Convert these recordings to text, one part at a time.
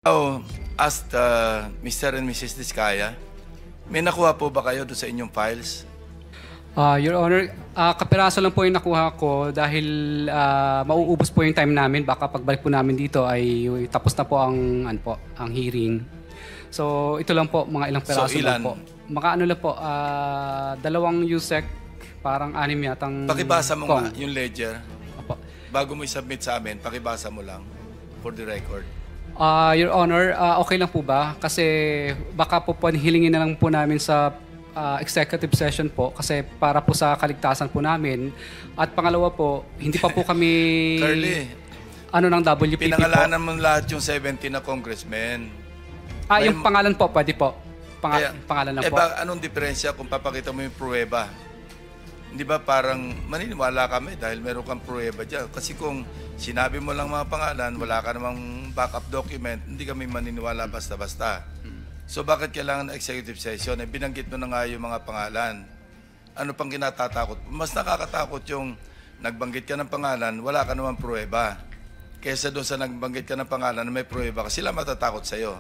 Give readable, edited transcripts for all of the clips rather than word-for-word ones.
Oh, asked Mr. and Mrs. Diskaya, may nakuha po ba kayo doon sa inyong files? Your Honor, kapiraso lang po yung nakuha ko dahil mauubos po yung time namin. Baka pagbalik po namin dito ay tapos na po ang hearing. So ito lang po, mga ilang piraso lang po. Mga ano lang po, dalawang USEC, parang 6 yatang... Pakibasa mo nga yung ledger. Opo. Bago mo i-submit sa amin, pakibasa mo lang for the record. Your Honor, okay lang po ba? Kasi baka po hilingin na lang po namin sa executive session po kasi para po sa kaligtasan po namin. At pangalawa po, hindi pa po kami... Curly, ng WPP pinangalanan po. mo lahat yung 70 na congressmen. Yung pangalan po, pwede po. Pangalan na po. Anong diferensya kung papakita mo yung pruweba? Hindi ba parang maniniwala kami dahil meron kang pruweba dyan? Kasi kung sinabi mo lang mga pangalan, wala ka namang backup document, hindi kami maniniwala basta-basta. So bakit kailangan ng executive session? Binanggit mo na nga yung mga pangalan. Ano pang kinatatakot? Mas nakakatakot yung nagbanggit ka ng pangalan, wala ka namang pruweba. Kesa doon sa nagbanggit ka ng pangalan na may pruweba, kasi sila matatakot sa'yo.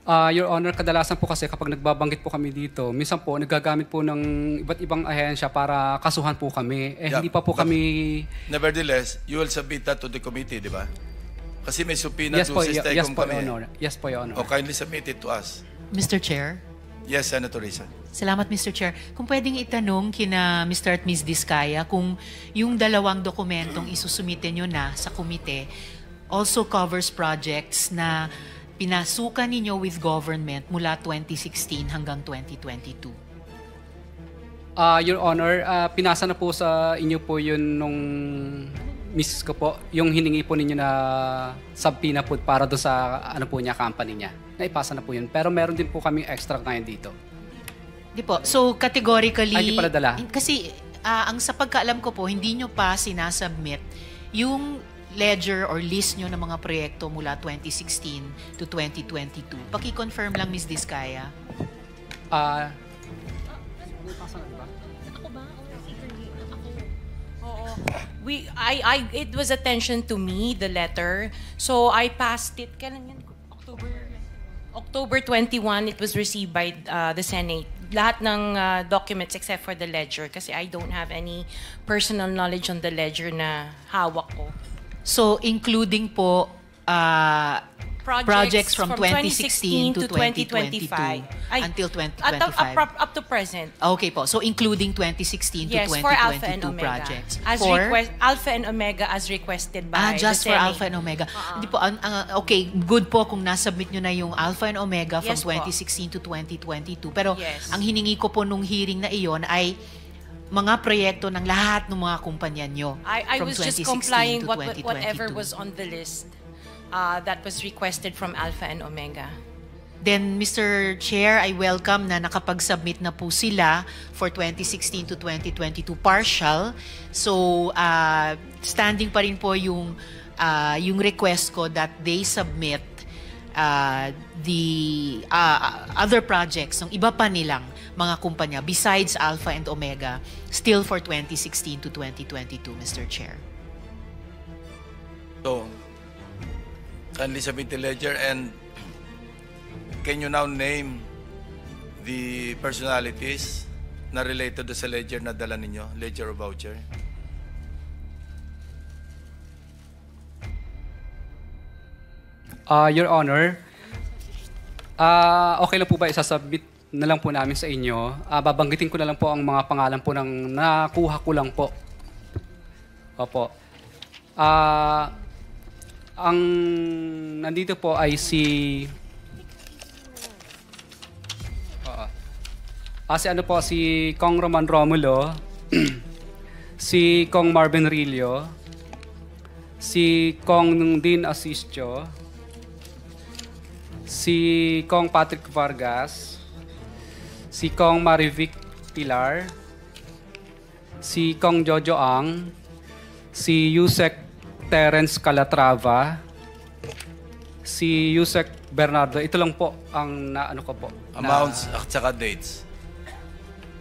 Your Honor, kadalasan po kasi kapag nagbabanggit po kami dito, minsan po nagagamit po ng iba't ibang ahensya para kasuhan po kami. Hindi pa po kami... Nevertheless, you will submit that to the committee, di ba? Kasi may subpoena Yes po, to yes po, kami. Your Honor. Yes po, Your Honor. O kindly submit it to us. Mr. Chair? Yes, Senator Risa. Salamat, Mr. Chair. Kung pwedeng itanong kina Mr. at Ms. Diskaya kung yung dalawang dokumentong isusumite nyo na sa komite also covers projects na pinasukan ninyo with government mula 2016 hanggang 2022. Your Honor, pinasa na po sa inyo po yun nung misis ko po, yung hiningi po ninyo na subpoena po para doon sa company niya. Naipasa na po yun. Pero meron din po kami extra ngayon dito. Di po. So, categorically... Ay, di pala dala. Kasi, ang sa pagkaalam ko po, hindi nyo pa sinasubmit yung ledger or list nyo ng mga proyekto mula 2016 to 2022. Paki-confirm lang, Ms. Diskaya. It was attention to me, the letter. So I passed it. Kailan yan? October 21, it was received by the Senate. Lahat ng documents except for the ledger kasi I don't have any personal knowledge on the ledger na hawak ko. So, including po projects from 2016 to 2022 until 2025. Up to present. Okay po. So, including 2016 yes, to 2022 for Alpha and Omega. Projects. Alpha and Omega as requested by just the for Senate. Alpha and Omega. Hindi po, okay, good po kung nasubmit nyo na yung Alpha and Omega from Yes po. 2016 to 2022. Pero Yes. ang hiningi ko po nung hearing na iyon ay mga proyekto ng lahat ng mga kumpanya nyo I from was just 2016 complying to 2022. whatever was on the list that was requested from Alpha and Omega. Then, Mr. Chair, I welcome na nakapag-submit na po sila for 2016 to 2022 partial. So, standing pa rin po yung request ko that they submit the other projects ng iba pa nilang mga kumpanya besides Alpha and Omega still for 2016 to 2022, Mr. Chair. So, kindly submit the ledger and can you now name the personalities na related sa ledger na dala ninyo, ledger or voucher? Your Honor, okay lang po ba isasubmit na lang po namin sa inyo? Babanggitin ko na lang po ang mga pangalan po ng nakuha ko lang po. Opo. Ang nandito po ay si Kong Roman Romulo, si Kong Marvin Rillo, si Kong Dean Asistio, si Kong Patrick Vargas, si Kong Marivic Pilar, si Kong Jojo Ang, si Yusek Terence Calatrava, si Yusek Bernardo. Ito lang po ang naano ko po. Amounts at saka dates.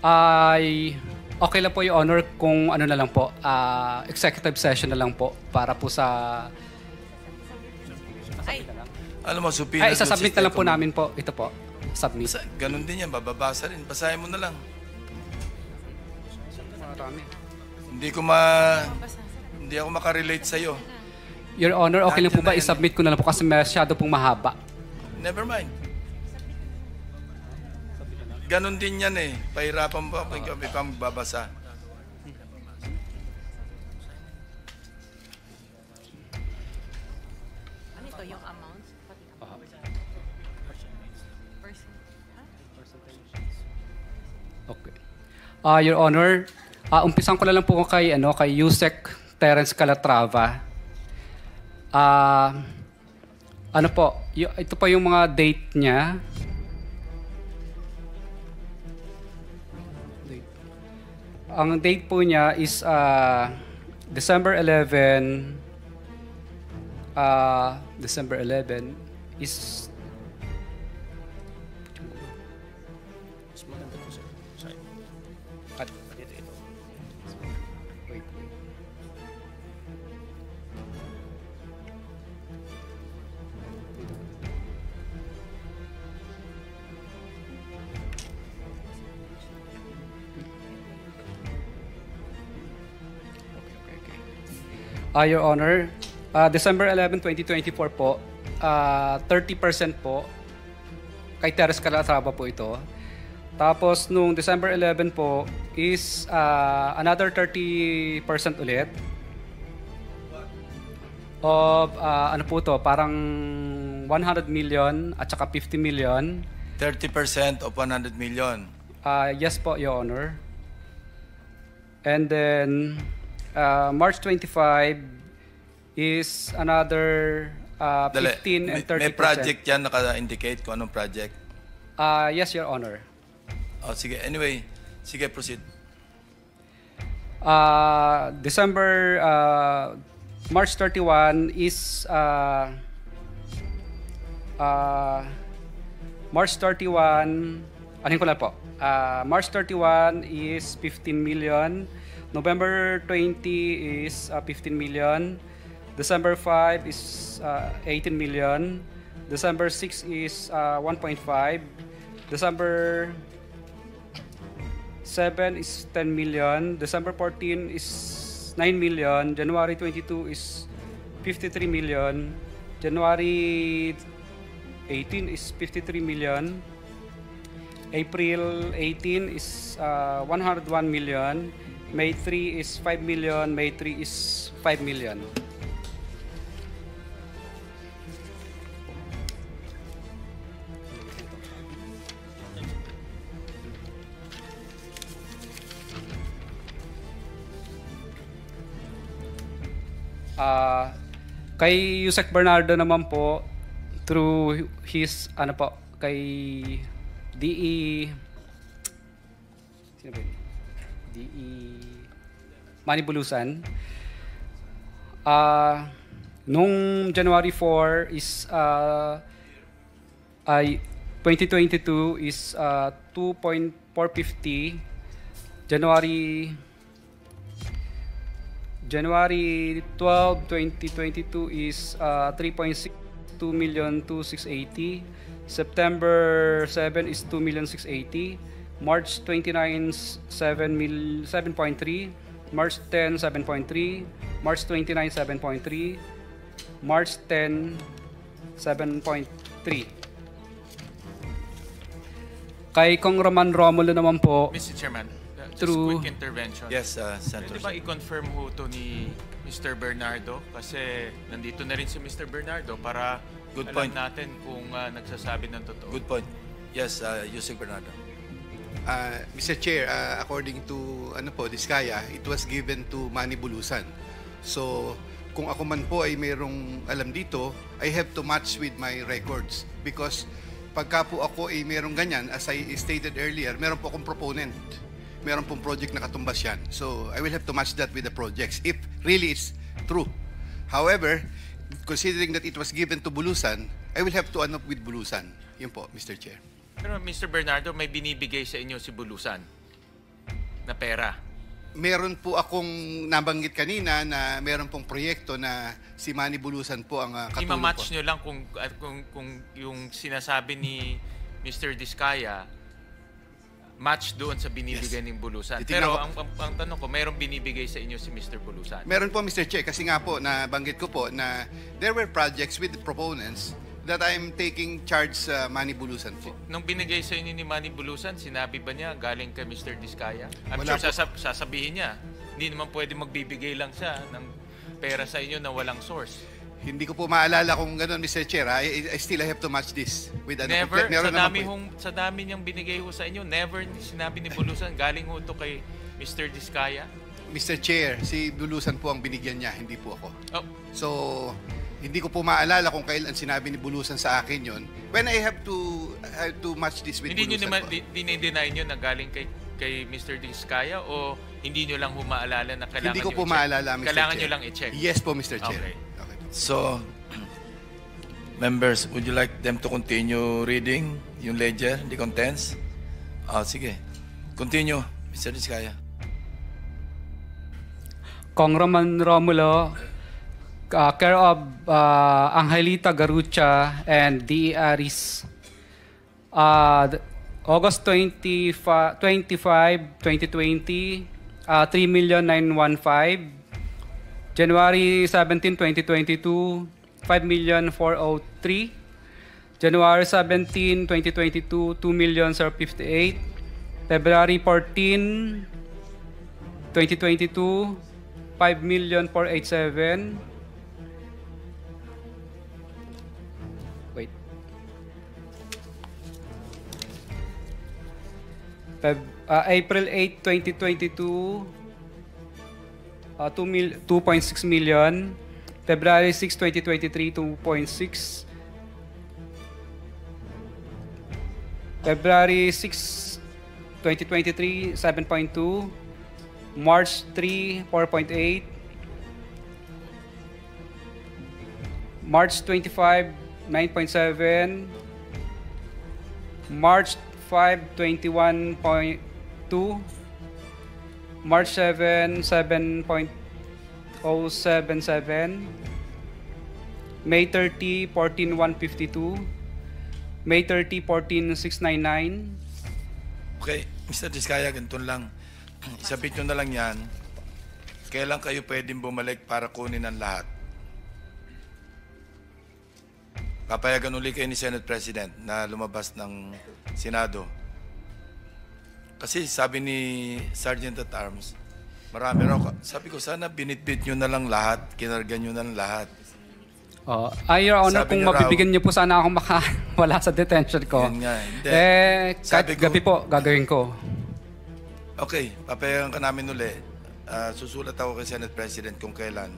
Ay okay lang po, Your Honor, kung ano na lang po, executive session na lang po para po sa... Alam mo, supina. Ay, isasubmit na lang po namin po. Ito po. Submit. Ganun din yan, bababasa rin. Basahin mo na lang. Marami. Hindi ako makarelate sa'yo. Your Honor, okay lang po ba Nandiyan na yan. isubmit ko na lang po kasi masyado pong mahaba. Never mind. Ganun din yan eh. Pahirapan pa pag kami pa magbabasa. Ano ito, yung amounts? Okay. Your Honor, umpisan ko na lang po kay Yusek Terence Calatrava. Ano po, ito po yung mga date niya. Ang date po niya is December 11. December 11 is Wait. Your Honor, December 11, 2024 po, 30% po, kay Teres Calatrava po ito. Tapos nung December 11 po is another 30% ulit of ano po to, parang 100 million at saka 50 million. 30% of 100 million. Yes po, Your Honor. And then March 25 is another 15 and 30%. May project yan naka-indicate kung anong project. Yes, Your Honor. Oh, sige. Anyway, sige, proceed. March 31 is March 31, anin ko lang po. March 31 is 15 million. November 20 is 15 million. December 5 is 18 million. December 6 is 1.5. December 7 is 10 million. December 14 is 9 million. January 22 is 53 million. January 18 is 53 million. April 18 is 101 million. May 3 is 5 million. May 3 is 5 million. Kay Yusek Bernardo naman po, through his, kay DE, sino ba yun? DE Manny Bulusan. Nung January 4 is, 2022 is 2.450. January 12, 2022 is 3.62,260,000. September 7 is 2,680,000. March 29, 7.3. March 10, 7.3. March 29, 7.3. March 10, 7.3. Kay Kong Roman Romulo naman po, Mr. Chairman, just Through- quick intervention. Yes, Senator. Pwede ba i-confirm ho to ni Mr. Bernardo? Kasi nandito na rin si Mr. Bernardo para Good alam point. natin kung nagsasabi ng totoo. Good point. Yes, Yusek Bernardo. Mr. Chair, according to Diskaya, it was given to Manny Bulusan. So, kung ako man po ay mayroong alam dito, I have to match with my records. Because pagka po ako ay mayroong ganyan, as I stated earlier, meron po akong proponent. Meron pong project na katumbas yan. So, I will have to match that with the projects if really it's true. However, considering that it was given to Bulusan, I will have to up with Bulusan. Yun po, Mr. Chair. Pero Mr. Bernardo, may binibigay sa inyo si Bulusan na pera. Meron po akong nabanggit kanina na meron pong proyekto na si Manny Bulusan po ang katulong po. Ima-match nyo lang kung yung sinasabi ni Mr. Diskaya match doon sa binibigay ng Bulusan. Titignan Pero ko- ang tanong ko, mayroong binibigay sa inyo si Mr. Bulusan? Meron po, Mr. Chair, kasi nga po, nabanggit ko po na there were projects with proponents that I'm taking charge sa Manny Bulusan po. Nung binigay sa inyo ni Manny Bulusan, sinabi ba niya galing kay Mr. Diskaya? I'm Wala sure po. sasabihin niya. Hindi naman pwede magbibigay lang siya ng pera sa inyo na walang source. Hindi ko po maalala kung gano'n, Mr. Chair. I still have to match this with Never, meron naman po. sa dami niyang binigay ho sa inyo, never sinabi ni Bulusan, galing ho to kay Mr. Diskaya? Mr. Chair, si Bulusan po ang binigyan niya, hindi po ako. Oh, So, hindi ko po maalala kung kailan sinabi ni Bulusan sa akin yon. When I have to match this with hindi nyo Bulusan naman, po. dinay nyo na galing kay Mr. Diskaya o hindi nyo lang humaalala na kailangan Hindi ko nyo po i-check? maalala, Mr. Kailangan Chair. nyo lang i-check? Yes po, Mr. Chair. Okay. Okay. So, members, would you like them to continue reading yung ledger, the contents? Sige. Continue, Mr. Diskaya. Congressman Romulo, care of Angelita Garucha and D. Aris, August 25, 2020, 3,915,000. January 17, 2022, 5,403,000. January 17, 2022, 2,058,000. February 14, 2022, 5,487,000. Wait. April 8, 2022, 2.6 million. February 6, 2023, 2.6. February 6, 2023, 7.2. March 3, 4.8. March 25, 9.7. March 5, 21.2. March 7, 7.077. May 30, 14,152. May 30, 14,699. Okay, Mr. Diskaya, ganito lang. Isabit nyo na lang yan. Kailan kayo pwedeng bumalik para kunin ang lahat? Papayagan uli kayo ni Senate President na lumabas ng Senado. Kasi sabi ni Sergeant at Arms, marami raw. Sabi ko, sana binitbit nyo na lang lahat, kinarga nyo na lang lahat. Your Honor, Sabi kung niya raw- mabibigyan niyo po sana akong wala sa detention ko. Yun nga, hindi. Kahit Sabi ko- gabi po, gagawin ko. Okay, papayagan ka namin uli. Susulat ako kay Senate President kung kailan.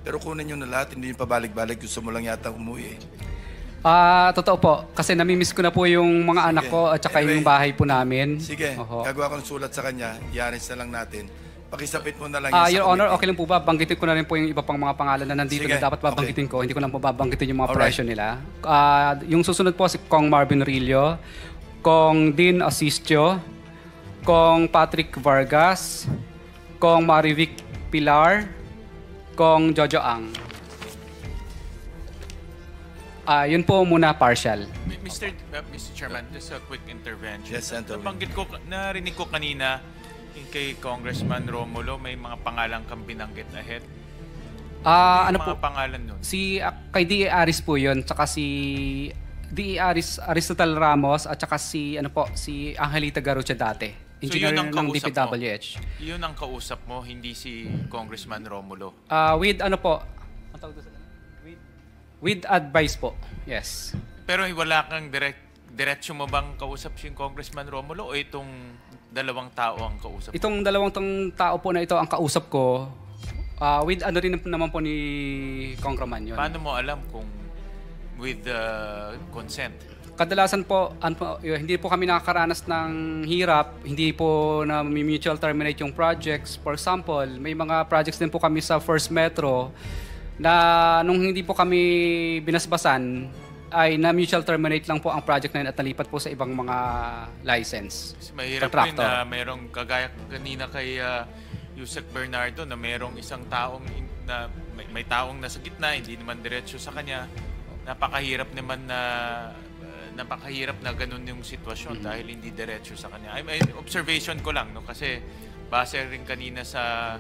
Pero kunin nyo na lahat, hindi nyo pabalik-balik. Gusto mo lang yata umuwi. Totoo po. Kasi namimiss ko na po yung mga anak ko at saka Anyway, yung bahay po namin. Sige, Oho. gagawa ko ng sulat sa kanya. Iaris na lang natin. Pakisapit mo na lang Your sa Honor, committee. okay lang po ba? Banggitin ko na rin po yung iba pang mga pangalan na nandito Sige, na dapat babanggitin ko. Hindi ko lang po babanggitin yung mga Alright. presyo nila. Yung susunod po si Kong Marvin Rillo, Kong Dean Asistio, Kong Patrick Vargas, Kong Marivic Pilar, Kong Jojo Ang. Yun po muna partial. Mr. Chairman, just a quick intervention. Yes, Senator. Narinig ko kanina yung kay Congressman Romulo, may mga pangalan kang binanggit ahead. Ano Yung po? mga pangalan nun? Kay D.E. Aris po yun, tsaka si D.E. Aristotle Ramos, at tsaka si Angelita Garucha dati. Engineer yun ang ng kausap DPWH. Yun ang kausap mo, hindi si Congressman Romulo. With ano po? Ang tawag doon sa- With advice po. Yes. Pero wala kang diretso mo bang kausap si Congressman Romulo o itong dalawang tao ang kausap mo? Itong dalawang tao po na ito ang kausap ko, with ano rin naman po ni Congressman yun. Paano mo alam kung with consent? Kadalasan po, hindi po kami nakakaranas ng hirap, hindi po na mutual terminate yung projects. For example, may mga projects din po kami sa First Metro na nung hindi po kami binasbasan, ay na-mutual terminate lang po ang project na yun at nalipat po sa ibang mga license. Kasi mahirap po yun Contractor. na merong kagaya kanina kay Yusek Bernardo na merong isang taong na may taong nasa gitna, hindi naman diretso sa kanya. Napakahirap na ganun yung sitwasyon dahil hindi diretso sa kanya. Ay, observation ko lang, no, kasi base rin kanina sa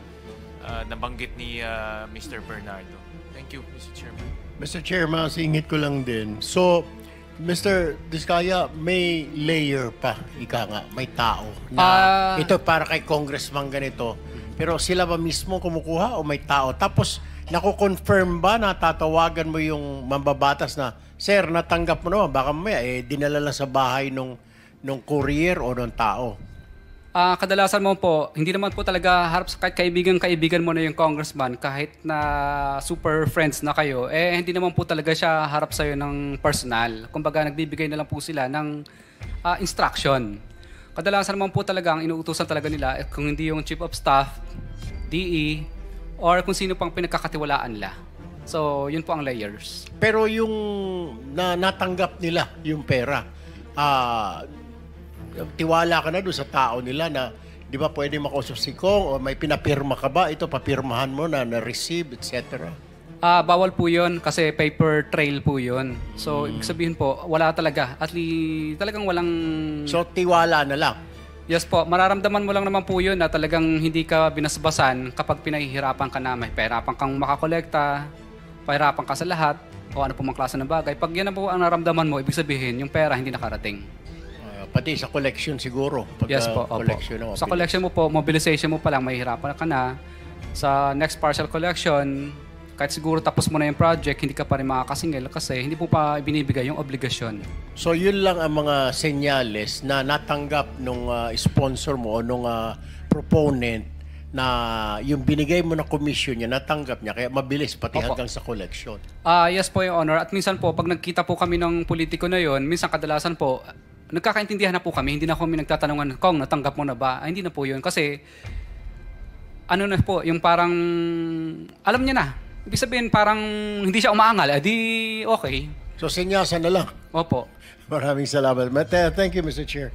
nabanggit ni Mr. Bernardo. Thank you, Mr. Chairman. Mr. Chair, masingit ko lang din. So, Mr. Diskaya, may layer pa, ika nga, may tao. Na ito para kay congressman ganito. Pero sila ba mismo kumukuha o may tao? Tapos, naku-confirm ba na tatawagan mo yung mambabatas na, Sir, natanggap mo naman, baka mamaya, dinala lang sa bahay nung courier o nung tao? Kadalasan mo po, hindi naman po talaga harap sa kahit kaibigan mo na yung congressman, kahit na super friends na kayo, hindi naman po talaga siya harap sa'yo ng personal. Kumbaga, nagbibigay na lang po sila ng instruction. Kadalasan naman po talaga, ang inuutusan talaga nila, kung hindi yung chief of staff, DE, or kung sino pang pinagkakatiwalaan nila. So, yun po ang layers. Pero yung natanggap nila yung pera, tiwala ka na doon sa tao nila na di ba pwede makausap si Kong o may pinapirma ka ba? Ito, papirmahan mo na na-receive, etc. Bawal po yun kasi paper trail po yun. So, ibig sabihin po, wala talaga. At talagang walang... So, tiwala na lang. Yes po, mararamdaman mo lang naman po yun na talagang hindi ka binasbasan kapag pinahihirapan ka na. May pahirapan kang makakolekta, pahirapan ka sa lahat, o ano po mga klase ng bagay. Pag yan na po ang naramdaman mo, ibig sabihin, yung pera hindi nakarating. Pati sa collection siguro. Yes po, opo. Sa collection mo po, mobilization mo pa lang, mahihirapan ka na. Sa next partial collection, kahit siguro tapos mo na yung project, hindi ka pa rin makakasingil kasi hindi po pa ibinibigay yung obligasyon. So yun lang ang mga senyales na natanggap nung sponsor mo o nung proponent na yung binigay mo na commission niya, natanggap niya, kaya mabilis pati hanggang sa collection. Yes po, Your Honor. At minsan po, pag nagkita po kami ng politiko na yon, minsan kadalasan po, nagkakaintindihan na po kami, hindi na kami nagtatanungan, Kong, natanggap mo na ba? Hindi na po yun. Kasi, ano na po, yung parang, alam niya na. Ibig sabihin, parang hindi siya umaangal. Okay. So, sinyasan na lang. Opo. Maraming salamat. Thank you, Mr. Chair.